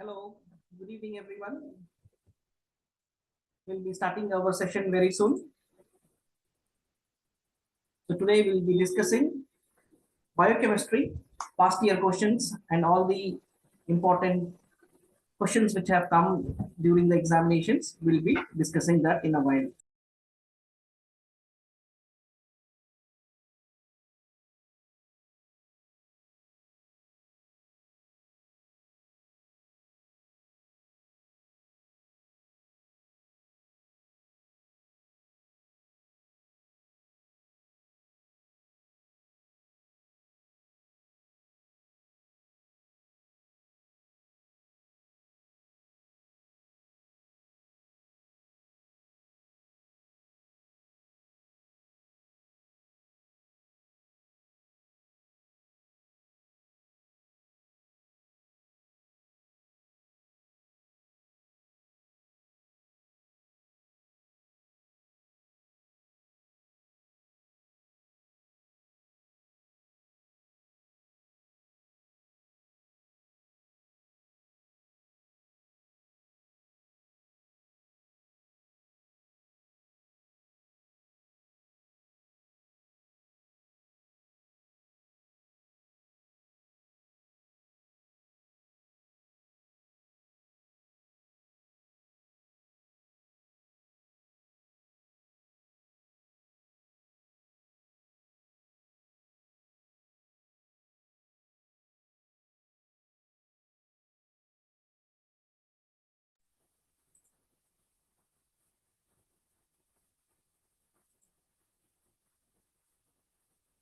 Hello, good evening, everyone. We'll be starting our session very soon. So today we'll be discussing biochemistry, past year questions, and all the important questions which have come during the examinations. We'll be discussing that in a while.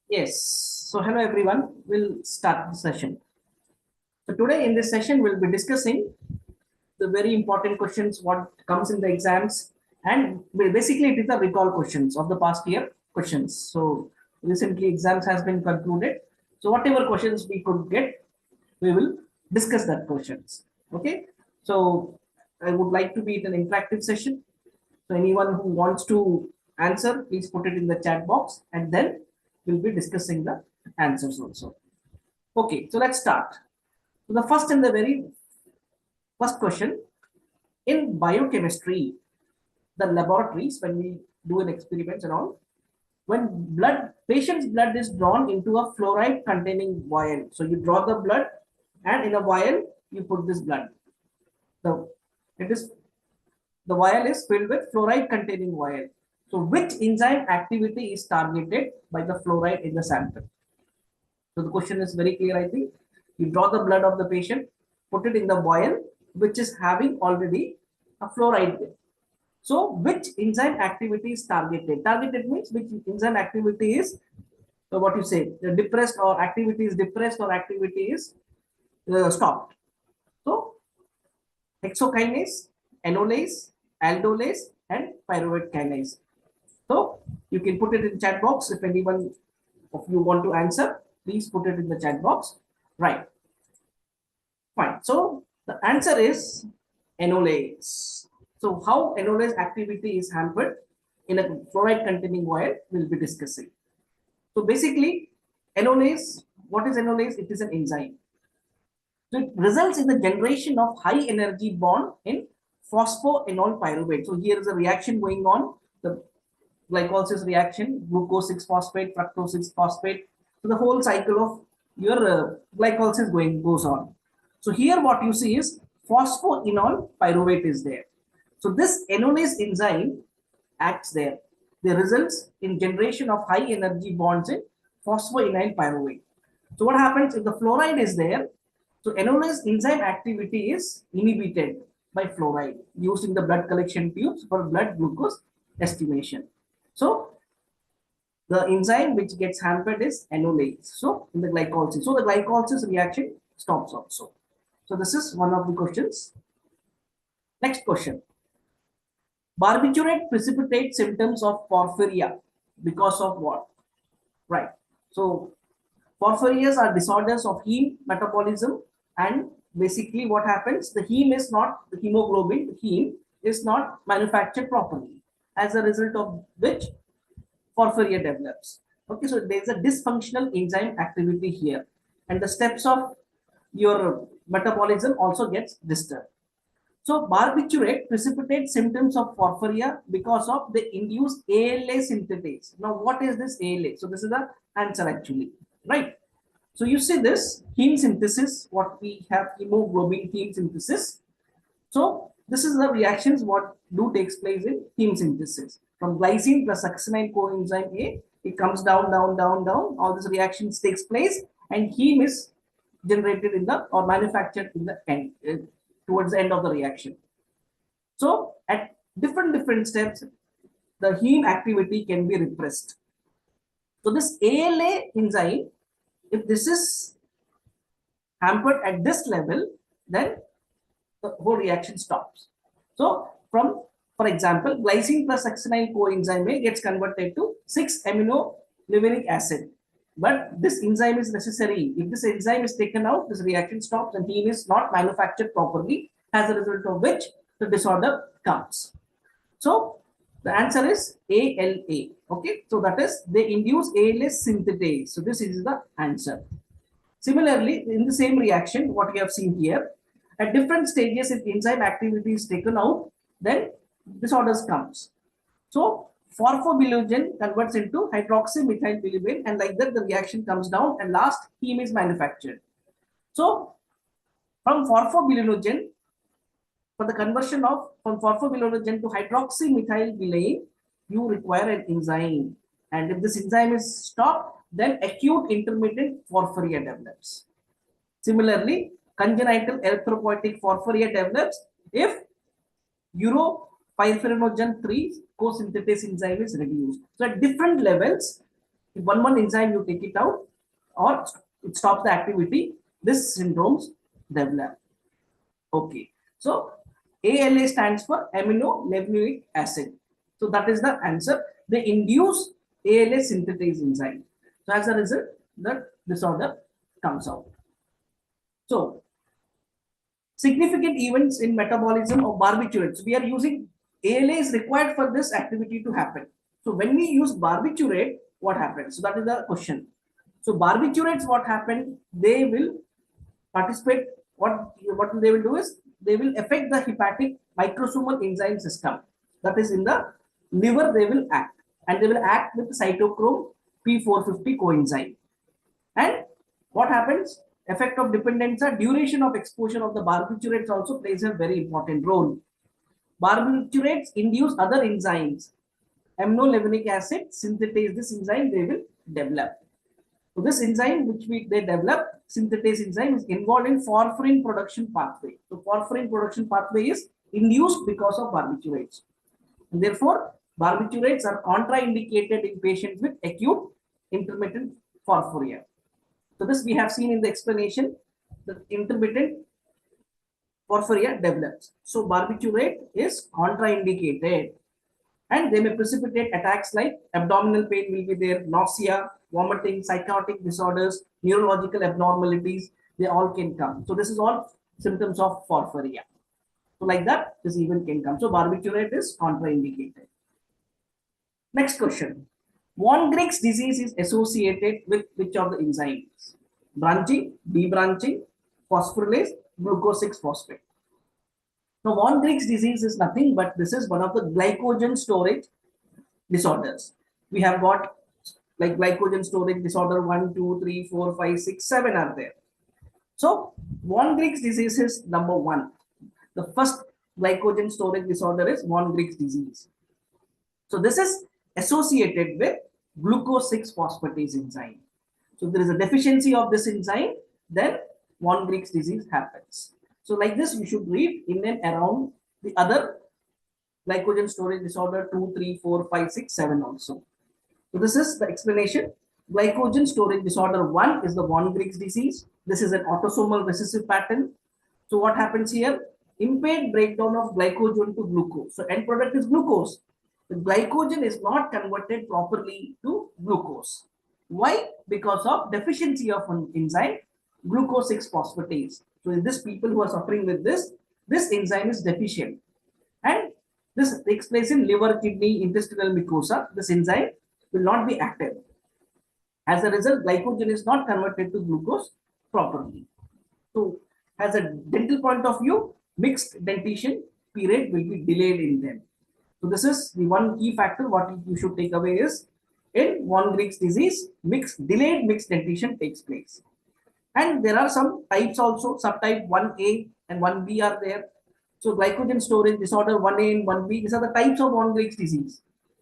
Yes. So hello, everyone. We'll start the session. So today in this session, we'll be discussing the very important questions what comes in the exams, and basically it is the recall questions of the past year questions. So recently exams has been concluded, so whatever questions we could get, we will discuss that questions. Okay, so I would like to be in an interactive session, so anyone who wants to answer, please put it in the chat box, and then we'll be discussing the answers also. Okay, so let's start. So the first and the very first question: in biochemistry, the laboratories, when we do an experiments and all, when patient's blood is drawn into a fluoride containing vial. So you draw the blood, and in a vial you put this blood. The it is the vial is filled with fluoride containing vial. So which enzyme activity is targeted by the fluoride in the sample? So the question is very clear, I think. You draw the blood of the patient, put it in the vial, which is having already a fluoride there. So which enzyme activity is targeted? Targeted means which enzyme activity is, what you say, depressed, or activity is depressed, or activity is stopped. So hexokinase, enolase, aldolase, and pyruvate kinase. So you can put it in chat box. If anyone of you want to answer, please put it in the chat box. Right. Fine. So the answer is enolase. So how enolase activity is hampered in a fluoride containing vial, we'll be discussing. So basically, enolase, what is enolase? It is an enzyme. So it results in the generation of high energy bond in phosphoenol pyruvate. So here is a reaction going on, the glycolysis reaction, glucose 6-phosphate, fructose 6-phosphate. So the whole cycle of your glycolysis goes on. So here what you see is phosphoenol pyruvate is there. So this enolase enzyme acts there. The results in generation of high energy bonds in phosphoenol pyruvate. So what happens if the fluoride is there? So enolase enzyme activity is inhibited by fluoride used in the blood collection tubes for blood glucose estimation. So the enzyme which gets hampered is enolase. So in the glycolysis, so the glycolysis reaction stops also. So this is one of the questions. Next question. Barbiturate precipitates symptoms of porphyria because of what? Right. So porphyrias are disorders of heme metabolism, and basically what happens, the heme is not, the hemoglobin, the heme is not manufactured properly, as a result of which porphyria develops. Okay, so there's a dysfunctional enzyme activity here, and the steps of your metabolism also gets disturbed. So barbiturate precipitates symptoms of porphyria because of the induced ALA synthetase. Now, what is this ALA? So this is the answer actually, right? So you see this heme synthesis, what we have hemoglobin heme synthesis. So this is the reactions what do takes place in heme synthesis. From glycine plus succinate coenzyme A, it comes down, down, down, down. All these reactions takes place, and heme is generated in the or manufactured in the end, towards the end of the reaction. So at different steps, the heme activity can be repressed. So this ALA enzyme, if this is hampered at this level, then the whole reaction stops. So from, for example, glycine plus succinyl coenzyme A gets converted to 6-aminolevinic acid. But this enzyme is necessary. If this enzyme is taken out, this reaction stops and heme is not manufactured properly, as a result of which the disorder comes. So the answer is ALA. Okay, so that is they induce ALA synthetase. So this is the answer. Similarly, in the same reaction, what we have seen here, at different stages, if enzyme activity is taken out, then disorders comes. So phosphorylation converts into hydroxymethylbilibine, and like that the reaction comes down, and last heme is manufactured. So from phosphorylation, for the conversion of from phosphorylation to hydroxymethylbilane, you require an enzyme, and if this enzyme is stopped, then acute intermittent porphyria develops. Similarly, congenital erythropoietic porphyria develops if uropyrenogen 3 co-synthetase enzyme is reduced. So at different levels, if one enzyme you take it out or it stops the activity, this syndromes develop. Okay, so ALA stands for aminolevinic acid. So that is the answer. They induce ALA synthetase enzyme. So as a result, the disorder comes out. So significant events in metabolism of barbiturates. We are using ALA is required for this activity to happen. So when we use barbiturate, what happens? So that is the question. So barbiturates, what happened? They will participate. What they will do is they will affect the hepatic microsomal enzyme system. That is in the liver. They will act, and they will act with cytochrome P450 coenzyme. And what happens? Effect of dependence, duration of exposure of the barbiturates also plays a very important role. Barbiturates induce other enzymes. Aminolevinic acid synthetase this enzyme, they will develop. So this enzyme which they develop, synthetase enzyme, is involved in porphyrin production pathway. So porphyrin production pathway is induced because of barbiturates. And therefore, barbiturates are contraindicated in patients with acute intermittent porphyria. So this we have seen in the explanation, the intermittent porphyria develops. So barbiturate is contraindicated, and they may precipitate attacks like abdominal pain will be there, nausea, vomiting, psychotic disorders, neurological abnormalities, they all can come. So this is all symptoms of porphyria. So like that, this event can come. So barbiturate is contraindicated. Next question. Von Greg's disease is associated with which of the enzymes? Branching, debranching, phosphorylase, glucose 6-phosphate. Now, von Greg's disease is nothing but this is one of the glycogen storage disorders. We have got like glycogen storage disorder 1, 2, 3, 4, 5, 6, 7 are there. So, von Greg's disease is number 1. The first glycogen storage disorder is von Greg's disease. So, this is associated with glucose 6-phosphatase enzyme. So there is a deficiency of this enzyme, then von Greg's disease happens. So like this, you should read in and around the other glycogen storage disorder 2, 3, 4, 5, 6, 7 also. So this is the explanation. Glycogen storage disorder 1 is the von Greg's disease. This is an autosomal recessive pattern. So what happens here? Impaired breakdown of glycogen to glucose. So end product is glucose. The glycogen is not converted properly to glucose. Why? Because of deficiency of an enzyme, glucose 6-phosphatase. So in this people who are suffering with this enzyme is deficient. And this takes place in liver, kidney, intestinal mucosa. This enzyme will not be active. As a result, glycogen is not converted to glucose properly. So has a dental point of view, mixed dentition period will be delayed in them. So this is the one key factor what you should take away is in von Willebrand's disease, delayed mixed dentition takes place. And there are some types also, subtype 1A and 1B are there. So glycogen storage disorder 1A and 1B, these are the types of von Willebrand's disease.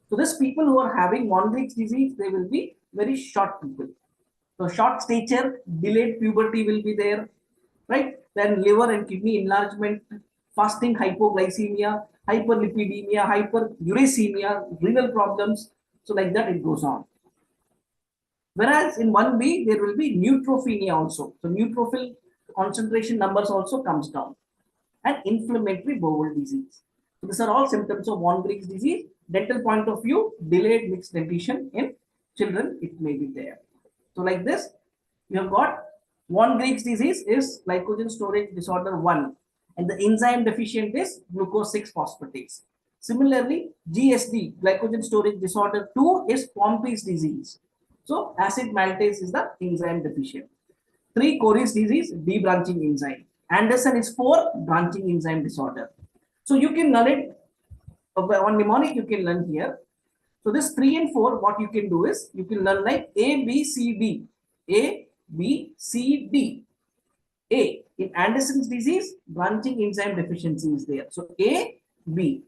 So these people who are having von Willebrand's disease, they will be very short people. So short stature, delayed puberty will be there, right? Then liver and kidney enlargement, fasting hypoglycemia, hyperlipidemia, hyperuricemia, renal problems. So like that it goes on. Whereas in 1B, there will be neutropenia also. So neutrophil concentration numbers also comes down. And inflammatory bowel disease. So these are all symptoms of von Willebrand's disease. Dental point of view, delayed mixed dentition in children, it may be there. So like this, you have got von Willebrand's disease is glycogen storage disorder 1, and the enzyme deficient is glucose 6-phosphatase. Similarly, GSD, glycogen storage disorder 2 is Pompe's disease. So acid maltase is the enzyme deficient. 3, Cory's disease, debranching enzyme. Anderson is 4, branching enzyme disorder. So you can learn it on mnemonic, you can learn here. So this 3 and 4, what you can do is you can learn like A, B, C, D. A, B, C, D. A, in Anderson's disease, branching enzyme deficiency is there. So A, B.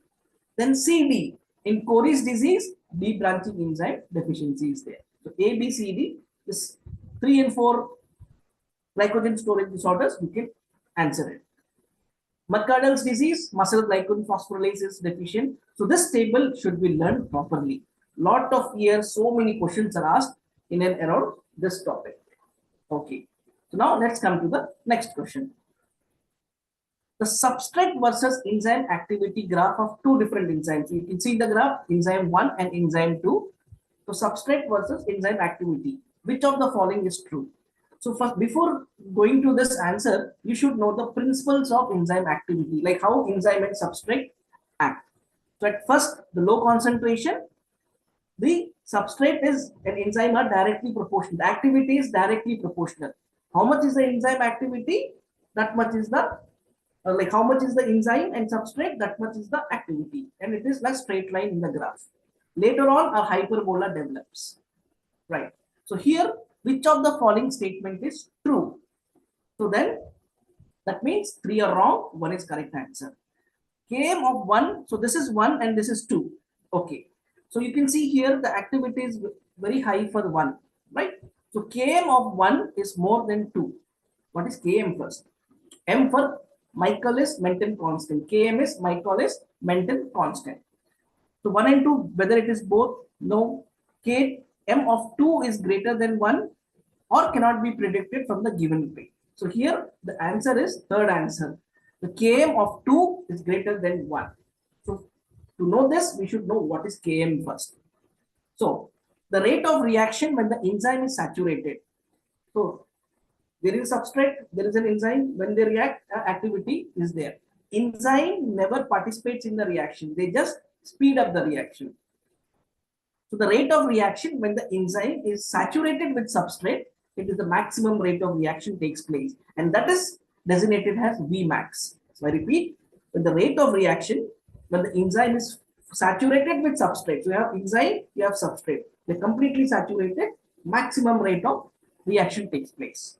Then C, D. In Cory's disease, D branching enzyme deficiency is there. So A, B, C, D. This 3 and 4 glycogen storage disorders, you can answer it. McArdle's disease, muscle glycogen phosphorylase is deficient. So this table should be learned properly. Lot of years, so many questions are asked in and around this topic. Okay. So now let's come to the next question. The substrate versus enzyme activity graph of two different enzymes. You can see the graph, enzyme 1 and enzyme 2. So substrate versus enzyme activity. Which of the following is true? So first, before going to this answer, you should know the principles of enzyme activity, like how enzyme and substrate act. So at first, the low concentration, the substrate is an enzyme are directly proportional. The activity is directly proportional. How much is the enzyme activity? That much is the like how much is the enzyme and substrate, that much is the activity, and it is like straight line in the graph. Later on, a hyperbola develops, right? So here, which of the following statement is true? So then that means 3 are wrong, 1 is correct answer. Km of 1, so this is 1 and this is 2. Okay, so you can see here the activity is very high for 1, right? So Km of 1 is more than 2. What is Km first? M for Michaelis Menten constant. Km is Michaelis Menten constant. So 1 and 2, whether it is both, no. Km of 2 is greater than 1 or cannot be predicted from the given way. So here the answer is third answer. The Km of 2 is greater than 1. So to know this, we should know what is Km first. So the rate of reaction when the enzyme is saturated. So there is a substrate, there is an enzyme. When they react, activity is there. Enzyme never participates in the reaction. They just speed up the reaction. So the rate of reaction when the enzyme is saturated with substrate, it is the maximum rate of reaction takes place. And that is designated as Vmax. So I repeat, when the rate of reaction, when the enzyme is saturated with substrate. So you have enzyme, you have substrate. They're completely saturated, maximum rate of reaction takes place.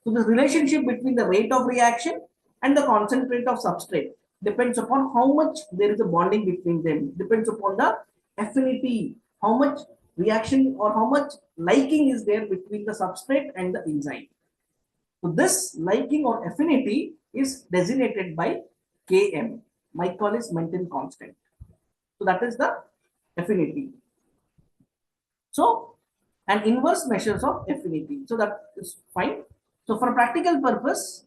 So the relationship between the rate of reaction and the concentrate of substrate depends upon how much there is a bonding between them, depends upon the affinity, how much reaction or how much liking is there between the substrate and the enzyme. So this liking or affinity is designated by Km, Michaelis Menten constant. So that is the affinity. So an inverse measures of affinity. So that is fine. So for practical purpose,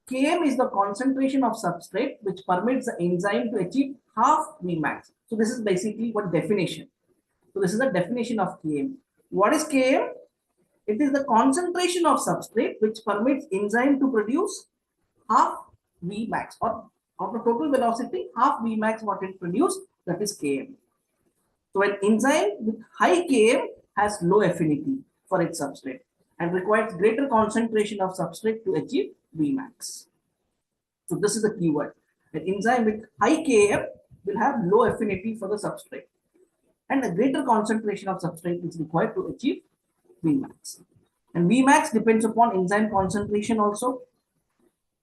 Km is the concentration of substrate which permits the enzyme to achieve half Vmax. So this is basically what definition. So this is the definition of Km. What is Km? It is the concentration of substrate which permits enzyme to produce half Vmax, or of the total velocity, half Vmax what it produces, that is Km. So an enzyme with high Km has low affinity for its substrate and requires greater concentration of substrate to achieve Vmax. So this is the keyword. An enzyme with high Km will have low affinity for the substrate, and a greater concentration of substrate is required to achieve Vmax. And Vmax depends upon enzyme concentration also.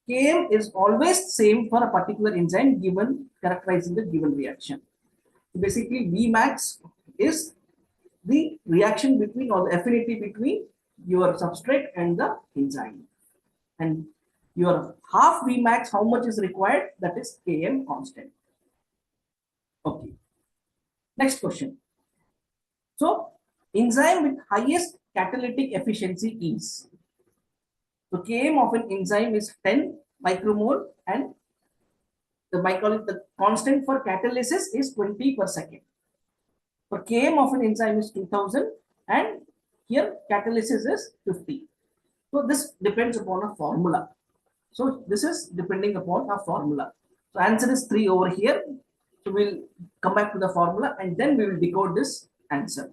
Km is always same for a particular enzyme given characterizing the given reaction. So basically, Vmax is the reaction between or the affinity between your substrate and the enzyme. And your half Vmax, how much is required? That is Km constant. Okay. Next question. So, enzyme with highest catalytic efficiency is. So, Km of an enzyme is 10 micromole and the constant for catalysis is 20 per second. For Km of an enzyme is 2000 and here catalysis is 50. So this depends upon a formula. So this is depending upon a formula. So answer is 3 over here. So we'll come back to the formula and then we will decode this answer.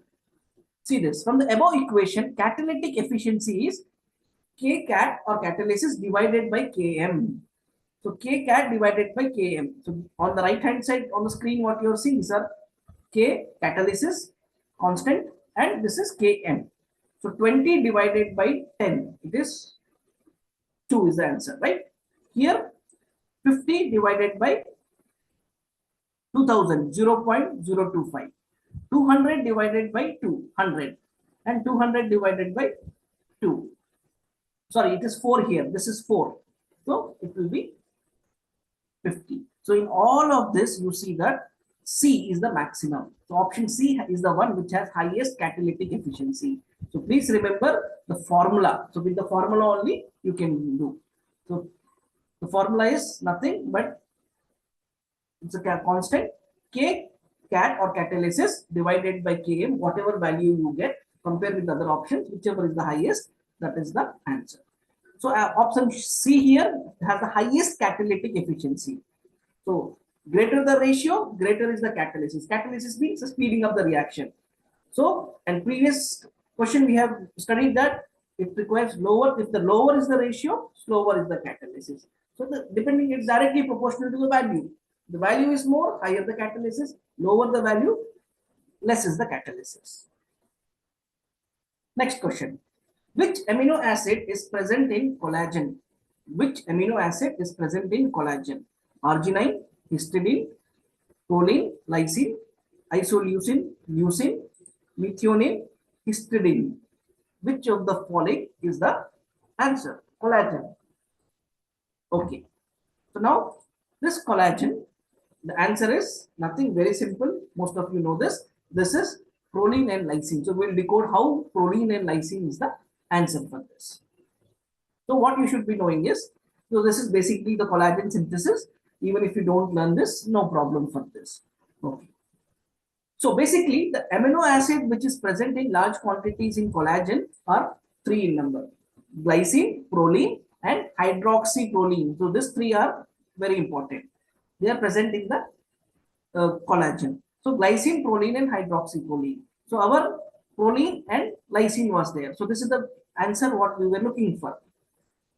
See this, from the above equation, catalytic efficiency is Kcat or catalysis divided by Km. So Kcat divided by Km. So on the right hand side on the screen, what you are seeing is K catalysis constant and this is Km. So 20 divided by 10, it is 2 is the answer, right? Here 50 divided by 2000, 0.025. 200 divided by 200 and 200 divided by 2. Sorry, it is 4 here. This is 4. So it will be 50. So in all of this, you see that C is the maximum. So option C is the one which has highest catalytic efficiency. So please remember the formula. So with the formula only you can do. So the formula is nothing but it's a constant K cat or catalysis divided by Km, whatever value you get, compare with the other options, whichever is the highest, that is the answer. So option C here has the highest catalytic efficiency. So greater the ratio, greater is the catalysis. Catalysis means speeding up the reaction. So, and previous question we have studied that it requires lower, if the lower is the ratio, slower is the catalysis. So depending, it's directly proportional to the value. The value is more, higher the catalysis, lower the value, less is the catalysis. Next question. Which amino acid is present in collagen? Which amino acid is present in collagen? Arginine, histidine, proline, lysine, isoleucine, leucine, methionine, histidine. Which of the following is the answer? Collagen. Okay. So now this collagen, the answer is nothing, very simple. Most of you know this. This is proline and lysine. So we'll decode how proline and lysine is the answer for this. So what you should be knowing is, so this is basically the collagen synthesis. Even if you don't learn this, no problem for this. Okay. So basically the amino acid which is present in large quantities in collagen are 3 in number: glycine, proline and hydroxyproline. So these 3 are very important. They are present in the collagen. So glycine, proline and hydroxyproline. So our proline and lysine was there. So this is the answer what we were looking for.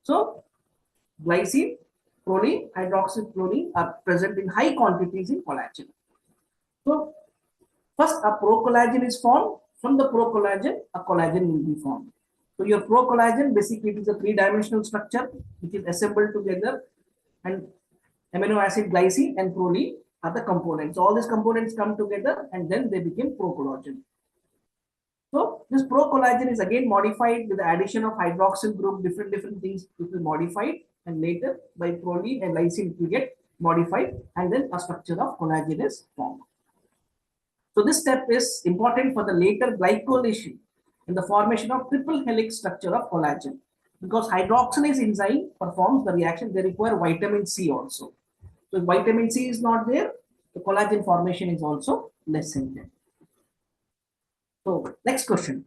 So glycine, proline, hydroxyproline are present in high quantities in collagen. So first a procollagen is formed. From the procollagen, a collagen will be formed. So your procollagen basically is a 3-dimensional structure which is assembled together, and amino acid glycine and proline are the components. So all these components come together and then they become procollagen. So this procollagen is again modified with the addition of hydroxyl group, different things it will modified, and later by proline and lysine it will get modified and then a structure of collagen is formed. So this step is important for the later glycylation in the formation of triple helix structure of collagen. Because hydroxylase enzyme performs the reaction, they require vitamin C also. So if vitamin C is not there, the collagen formation is also less in there. So next question.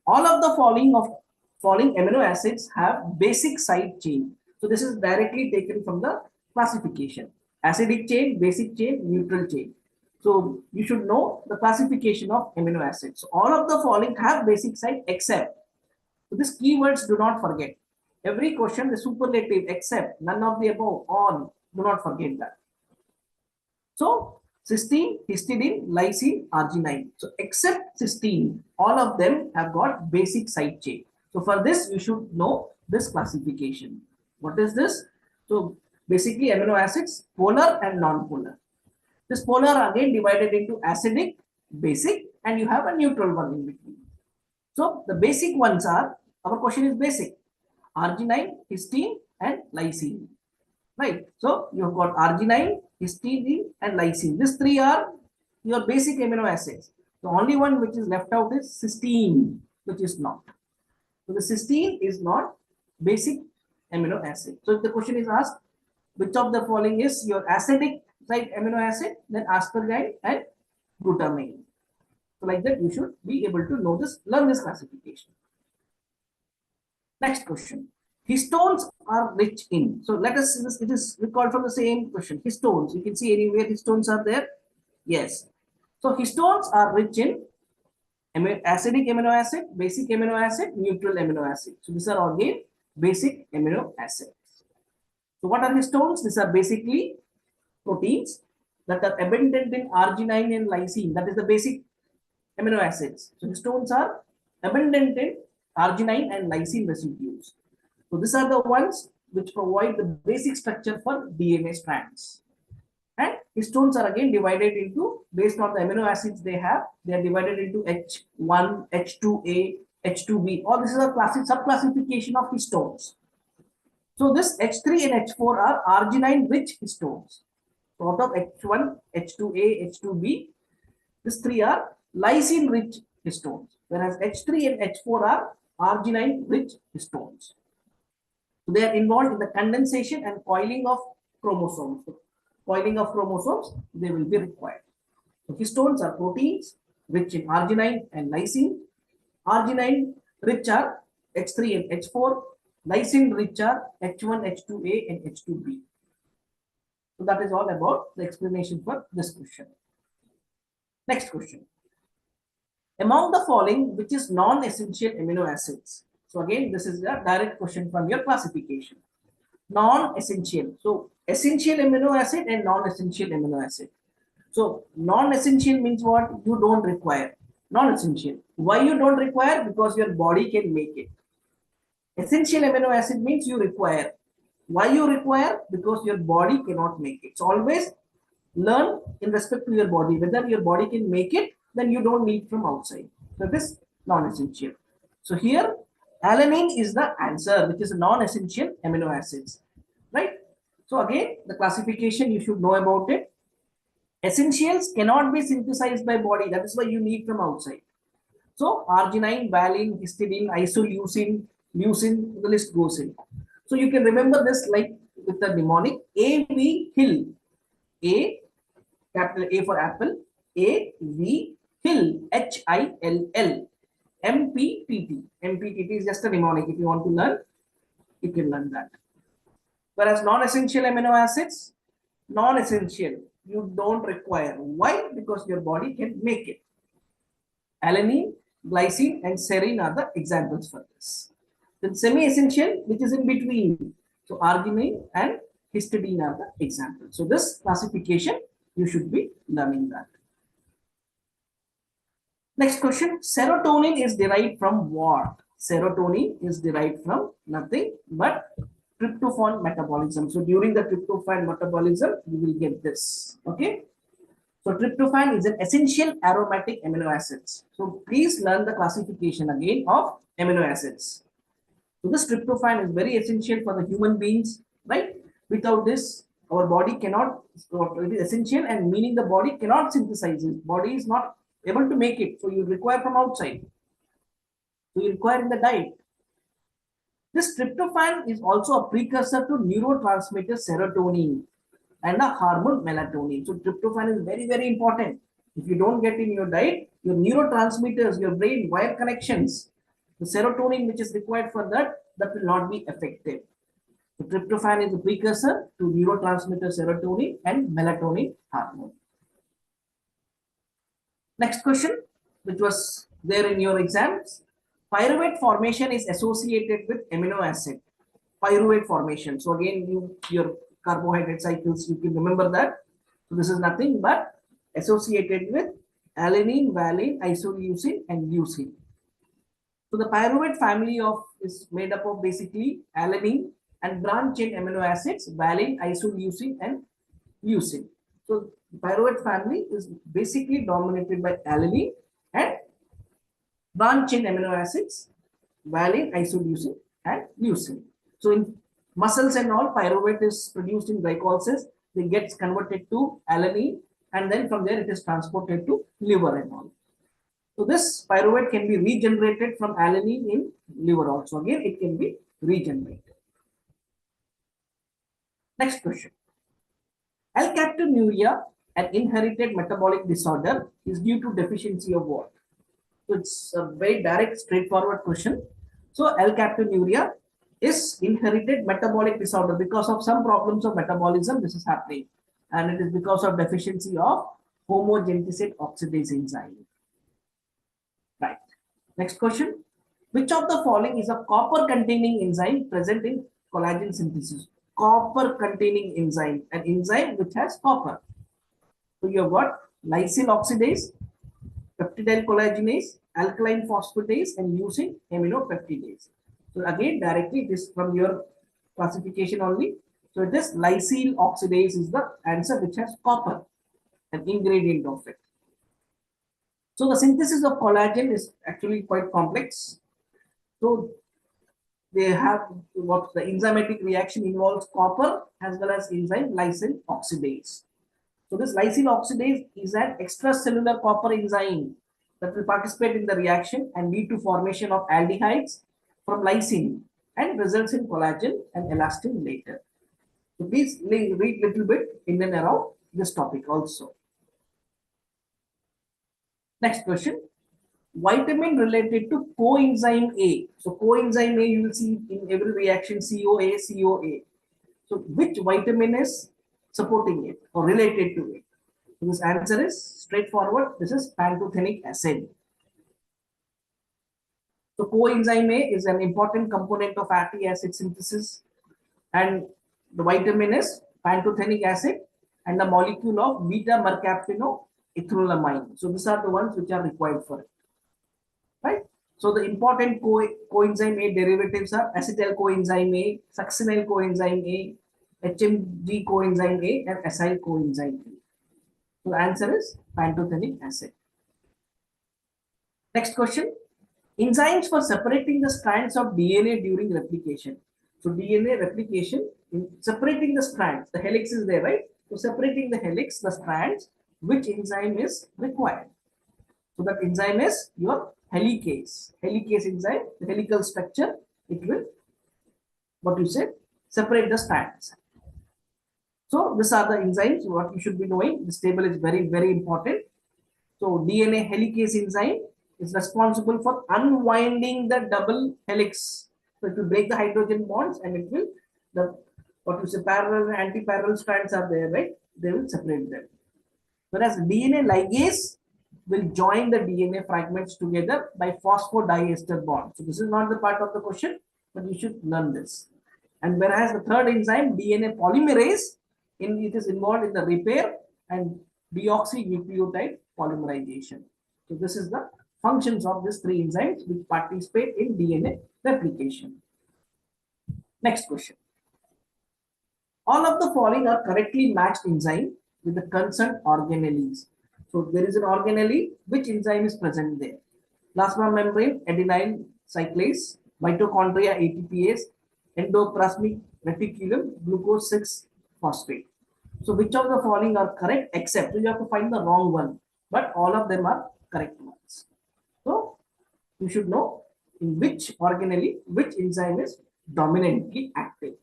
All of the following amino acids have basic side chain. So this is directly taken from the classification. Acidic chain, basic chain, neutral chain. So you should know the classification of amino acids. So all of the following have basic side except, so these keywords do not forget. Every question is superlative except none of the above, all. Do not forget that. So cysteine, histidine, lysine, arginine. So except cysteine, all of them have got basic side chain. So for this, you should know this classification. What is this? So basically amino acids, polar and non-polar. This polar are again divided into acidic, basic, and you have a neutral one in between. So the basic ones are, our question is basic, arginine, histine, and lysine. Right. So you have got arginine, histidine, and lysine. These three are your basic amino acids. The only one which is left out is cysteine, which is not. So the cysteine is not basic amino acid. So if the question is asked, which of the following is your acidic side amino acid, then asparagine and glutamine. So like that, you should be able to know this, learn this classification. Next question. Histones are rich in. So let us see this. It is recalled from the same question. Histones. You can see anywhere histones are there. Yes. So histones are rich in acidic amino acid, basic amino acid, neutral amino acid. So these are again basic amino acids. So what are histones? These are basically proteins that are abundant in arginine and lysine. That is the basic amino acids. So histones are abundant in arginine and lysine residues. So these are the ones which provide the basic structure for DNA strands. And histones are again divided into, based on the amino acids they have, they are divided into H1, H2A, H2B. All this is a sub-classification of histones. So this H3 and H4 are arginine rich histones. So out of H1, H2A, H2B, these three are lysine rich histones, whereas H3 and H4 are arginine rich histones. So they are involved in the condensation and coiling of chromosomes. So coiling of chromosomes, they will be required. So histones are proteins rich in arginine and lysine. Arginine rich are H3 and H4. Lysine rich are H1, H2A, and H2B. So that is all about the explanation for this question. Next question. Among the following, which is non-essential amino acids? So again, this is a direct question from your classification. Non-essential. So essential amino acid and non-essential amino acid. So non-essential means what? You don't require. Non-essential. Why you don't require? Because your body can make it. Essential amino acid means you require. Why you require? Because your body cannot make it. So always learn in respect to your body. Whether your body can make it, then you don't need from outside. So this is non-essential. So here alanine is the answer, which is a non-essential amino acids, right? So again, the classification you should know about it. Essentials cannot be synthesized by body. That is why you need from outside. So arginine, valine, histidine, isoleucine, leucine, the list goes in. So you can remember this like with the mnemonic AV Hill. A, capital A for apple, AV Hill, HILL. MPTT. MPTT is just a mnemonic. If you want to learn, you can learn that. Whereas non-essential amino acids, non-essential, you don't require. Why? Because your body can make it. Alanine, glycine, and serine are the examples for this. Then semi-essential, which is in between. So arginine and histidine are the examples. So this classification, you should be learning that. Next question, serotonin is derived from what? Serotonin is derived from nothing but tryptophan metabolism. So during the tryptophan metabolism, you will get this. Okay. So tryptophan is an essential aromatic amino acids. So please learn the classification again of amino acids. So this tryptophan is very essential for the human beings, right? Without this, our body cannot, it is essential and meaning the body cannot synthesize it. Body is not able to make it. So you require from outside. So you require in the diet. This tryptophan is also a precursor to neurotransmitter serotonin and a hormone melatonin. So tryptophan is very, very important. If you don't get in your diet, your neurotransmitters, your brain wire connections, the serotonin which is required for that, that will not be effective. So tryptophan is a precursor to neurotransmitter serotonin and melatonin hormone. Next question, which was there in your exams. Pyruvate formation is associated with amino acid. pyruvate formation. So again, your carbohydrate cycles, you can remember that. So this is nothing but associated with alanine, valine, isoleucine, and leucine. So the pyruvate family of is made up of basically alanine and branch chain amino acids, valine, isoleucine, and leucine. So the pyruvate family is basically dominated by alanine and branch chain amino acids, valine, isoleucine, and leucine. So in muscles and all, pyruvate is produced in glycolysis. It gets converted to alanine, and then from there it is transported to liver and all. So this pyruvate can be regenerated from alanine in liver also. Again, it can be regenerated. Next question. Alkaptonuria, an inherited metabolic disorder, is due to deficiency of what? So it's a very direct, straightforward question. So alkaptonuria is inherited metabolic disorder because of some problems of metabolism. This is happening, and it is because of deficiency of homogenticate oxidase enzyme. Right. Next question. Which of the following is a copper-containing enzyme present in collagen synthesis? Copper-containing enzyme, an enzyme which has copper. So you have got lysyl oxidase, peptidyl collagenase, alkaline phosphatase, and leucine aminopeptidase. So again, directly it is from your classification only. So it is lysyl oxidase is the answer, which has copper, an ingredient of it. So the synthesis of collagen is actually quite complex. So they have what the enzymatic reaction involves copper as well as enzyme lysyl oxidase. So this lysyl oxidase is an extracellular copper enzyme that will participate in the reaction and lead to formation of aldehydes from lysine and results in collagen and elastin later. So please read little bit in and around this topic also. Next question. Vitamin related to coenzyme A. So coenzyme A you will see in every reaction CoA, CoA. So which vitamin is supporting it or related to it? So this answer is straightforward. This is pantothenic acid. So coenzyme A is an important component of fatty acid synthesis, and the vitamin is pantothenic acid and the molecule of beta mercaptinoethanolamine. So these are the ones which are required for it. Right? So the important coenzyme A derivatives are acetyl coenzyme A, succinyl coenzyme A, HMG coenzyme A, and acyl coenzyme A. So the answer is pantothenic acid. Next question. Enzymes for separating the strands of DNA during replication. So DNA replication, in separating the strands, the helix is there, right? So separating the helix, the strands, which enzyme is required? So that enzyme is your helicase. Helicase enzyme, the helical structure, it will, what you said, separate the strands. So these are the enzymes, what you should be knowing. This table is very, very important. So DNA helicase enzyme is responsible for unwinding the double helix. So it will break the hydrogen bonds and it will, what you say, parallel and anti-parallel strands are there, right? They will separate them. Whereas DNA ligase will join the DNA fragments together by phosphodiester bond. So this is not the part of the question, but you should learn this. And whereas the third enzyme, DNA polymerase, it is involved in the repair and deoxynucleotide polymerization. So this is the functions of these three enzymes which participate in DNA replication. Next question. All of the following are correctly matched enzyme with the concerned organelles. So there is an organelle, which enzyme is present there? Plasma membrane, adenine cyclase, mitochondria, ATPase, endoplasmic reticulum, glucose 6-phosphate. So which of the following are correct, except you have to find the wrong one, but all of them are correct ones. So you should know in which organelle, which enzyme is dominantly active.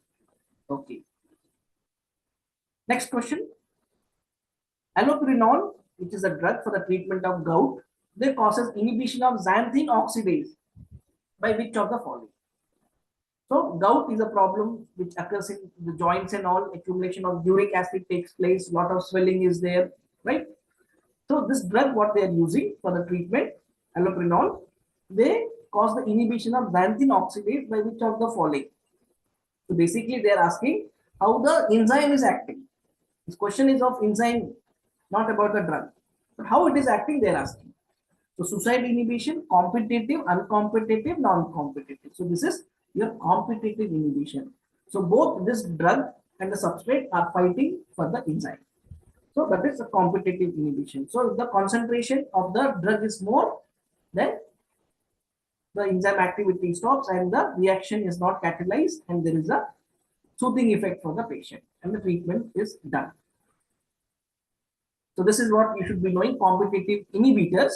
Okay. Next question. Allopurinol, which is a drug for the treatment of gout, they causes inhibition of xanthine oxidase by which of the following? So gout is a problem which occurs in the joints and all. Accumulation of uric acid takes place, lot of swelling is there, right? So this drug, what they are using for the treatment, allopurinol, they cause the inhibition of xanthine oxidase by which of the following? So basically they are asking how the enzyme is acting. This question is of enzyme, not about the drug, but how it is acting they are asking. So suicide inhibition, competitive, uncompetitive, non-competitive. So this is your competitive inhibition. So both this drug and the substrate are fighting for the enzyme. So that is a competitive inhibition. So if the concentration of the drug is more, then the enzyme activity stops and the reaction is not catalyzed and there is a soothing effect for the patient and the treatment is done. So this is what you should be knowing, competitive inhibitors,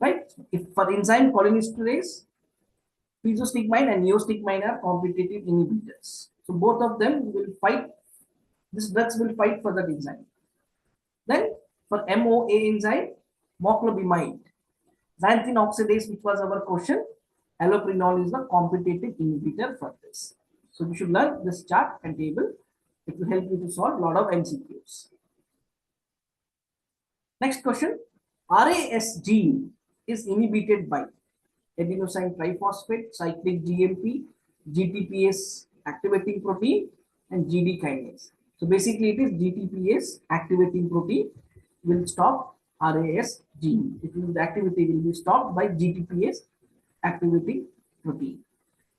right? If for enzyme cholinesterase, physiostigmine and neostigmine are competitive inhibitors. So both of them will fight, these drugs will fight for that enzyme. Then for MOA enzyme, moclobemide, xanthine oxidase, which was our question, alloprenol is the competitive inhibitor for this. So you should learn this chart and table. It will help you to solve a lot of MCQs. Next question, RAS gene is inhibited by adenosine triphosphate, cyclic GMP, GTPase activating protein, and GD kinase. So basically, it is GTPase activating protein will stop RAS gene. The activity will be stopped by GTPase activating protein.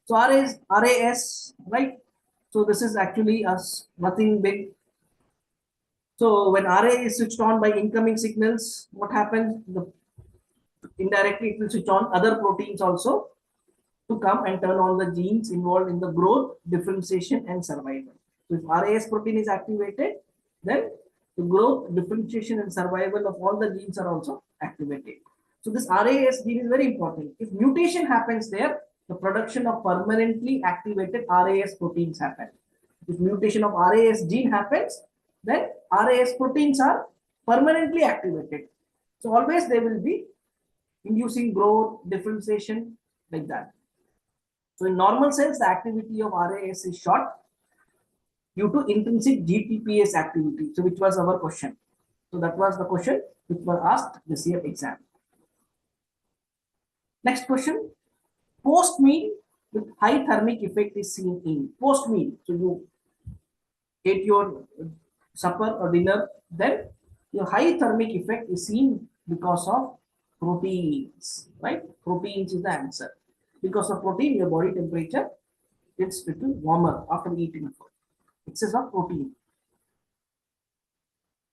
So RAS, right? So this is actually nothing big. So when RA is switched on by incoming signals, what happens? Indirectly, it will switch on other proteins also to come and turn on the genes involved in the growth, differentiation, and survival. So if RAS protein is activated, then the growth, differentiation, and survival of all the genes are also activated. So this RAS gene is very important. If mutation happens there, the production of permanently activated RAS proteins happen. If mutation of RAS gene happens, then RAS proteins are permanently activated. So always they will be inducing growth, differentiation, like that. So in normal cells, the activity of RAS is short due to intrinsic GTPase activity. So which was our question. So that was the question which was asked this year exam. Next question, post meal with high thermic effect is seen in post meal. So you ate your supper or dinner, then your high thermic effect is seen because of proteins, right? Proteins is the answer. Because of protein, your body temperature gets little warmer after eating food. Excess of protein.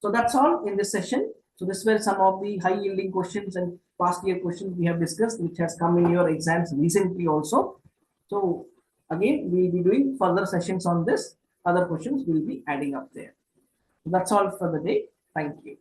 So that's all in this session. So this were some of the high yielding questions and past year questions we have discussed, which has come in your exams recently also. So again, we'll be doing further sessions on this. Other questions will be adding up there. So that's all for the day. Thank you.